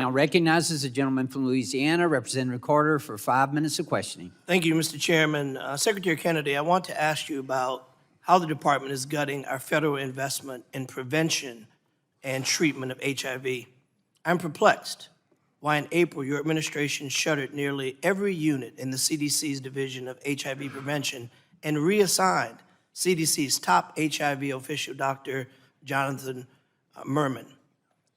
Now recognizes the gentleman from Louisiana, Representative Carter, for 5 minutes of questioning. Thank you, Mr. Chairman. Secretary Kennedy, I want to ask you about how the department is gutting our federal investment in prevention and treatment of HIV. I'm perplexed why in April your administration shuttered nearly every unit in the CDC's Division of HIV Prevention and reassigned CDC's top HIV official, Dr. Jonathan Merman.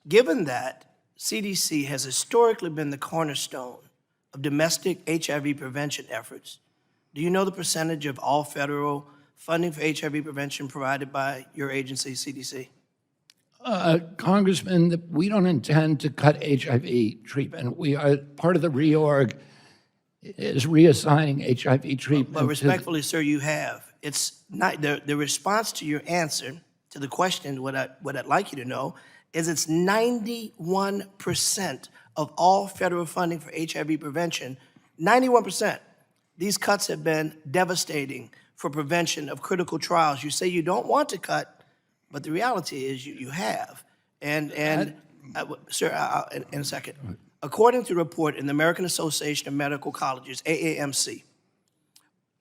Given that CDC has historically been the cornerstone of domestic HIV prevention efforts, do you know the percentage of all federal funding for HIV prevention provided by your agency, CDC? Congressman, we don't intend to cut HIV treatment. We are part of the reorg is reassigning HIV treatment. But respectfully, sir, you have. It's not the response to your answer to the question. What I'd like you to know is it's 91% of all federal funding for HIV prevention. 91%. These cuts have been devastating for prevention of critical trials. You say you don't want to cut, but the reality is you have. Sir, in a second. According to a report in the American Association of Medical Colleges, AAMC,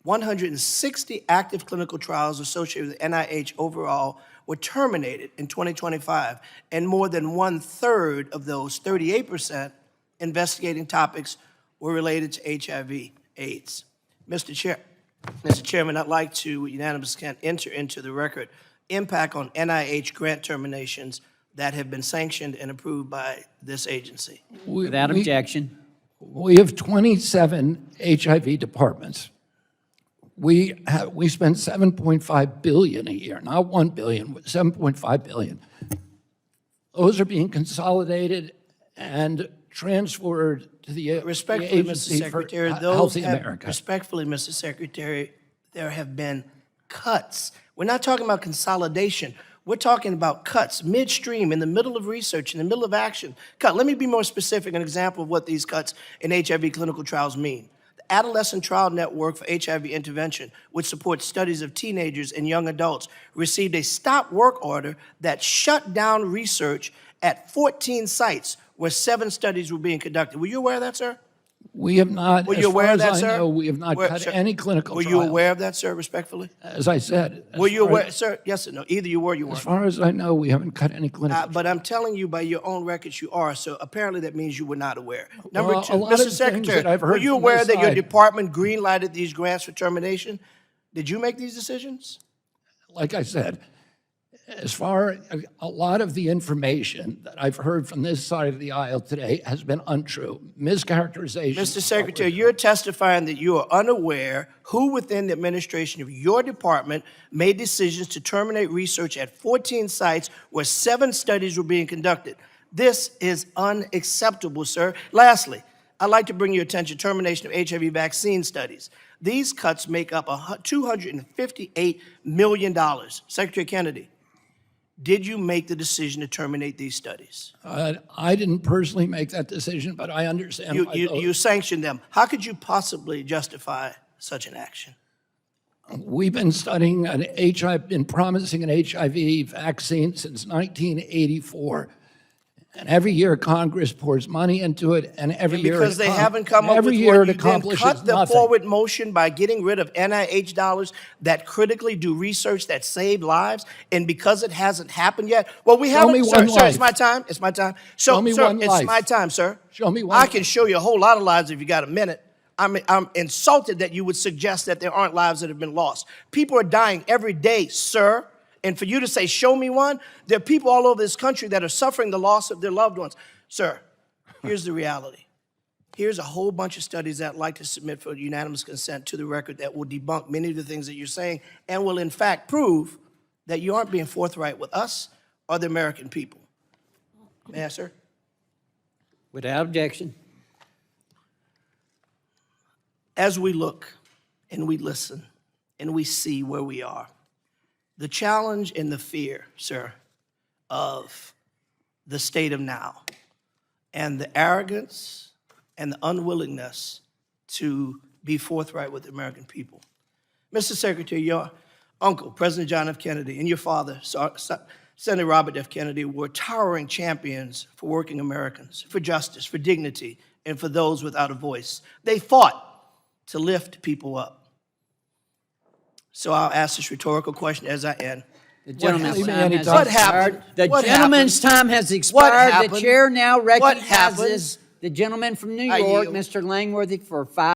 160 active clinical trials associated with NIH overall were terminated in 2025, and more than 1/3 of those, 38%, investigating topics were related to HIV/AIDS. Mr. Chairman, I'd like to unanimously enter into the record impact on NIH grant terminations that have been sanctioned and approved by this agency. Without objection. We have 27 HIV departments. We spend $7.5 billion a year, not $1 billion, $7.5 billion. Those are being consolidated and transferred to the Respectfully, Agency Mr. Secretary, for Healthy America. Respectfully, Mr. Secretary, there have been cuts. We're not talking about consolidation. We're talking about cuts midstream, in the middle of research, in the middle of action. Let me be more specific, an example of what these cuts in HIV clinical trials mean. The Adolescent Trial Network for HIV Intervention, which supports studies of teenagers and young adults, received a stop work order that shut down research at 14 sites where 7 studies were being conducted. Were you aware of that, sir? We have not, Were you aware of that, sir? No, we have not cut any clinical trials. Were you aware of that, sir, respectfully? As I said. Were you aware, sir? Yes or no? Either you were or you weren't. As far as I know, we haven't cut any clinical But I'm telling you by your own records you are, so apparently that means you were not aware. Number Well, two, a lot Mr. of Secretary, things that I've heard were you from aware this that your side- department green-lighted these grants for termination? Did you make these decisions? Like I said, as far a lot of the information that I've heard from this side of the aisle today has been untrue, mischaracterization. Mr. Secretary, you're testifying that you are unaware who within the administration of your department made decisions to terminate research at 14 sites where 7 studies were being conducted. This is unacceptable, sir. Lastly, I'd like to bring your attention to termination of HIV vaccine studies. These cuts make up $258 million. Secretary Kennedy, did you make the decision to terminate these studies? I didn't personally make that decision, but I understand. You sanctioned them. How could you possibly justify such an action? We've been studying been promising an HIV vaccine since 1984. And every year Congress pours money into it, and every year because they haven't come up with year what it you then accomplishes cut the nothing. forward motion by getting rid of NIH dollars that critically do research that save lives, and because it hasn't happened yet, well, we haven't. me Sir, one sir, it's life. my time. It's my time. Show me sir, one it's life. my time, sir. Show me one I can life. show you a whole lot of lives if you got a minute. I'm insulted that you would suggest that there aren't lives that have been lost. People are dying every day, sir. And for you to say, show me one, there are people all over this country that are suffering the loss of their loved ones. Sir, here's the reality. Here's a whole bunch of studies that I'd like to submit for unanimous consent to the record that will debunk many of the things that you're saying and will in fact prove that you aren't being forthright with us or the American people. May I, sir? Without objection. As we look and we listen and we see where we are, the challenge and the fear, sir, of the state of now and the arrogance and the unwillingness to be forthright with the American people. Mr. Secretary, your uncle, President John F. Kennedy, and your father, Senator Robert F. Kennedy were towering champions for working Americans, for justice, for dignity, and for those without a voice. They fought to lift people up. So I'll ask this rhetorical question as I end. The gentleman's happened? time has What expired. happened? The What gentleman's happened? time has expired. The happened? chair now What recognizes happened? the gentleman from New I York, yield. Mr. Langworthy, for 5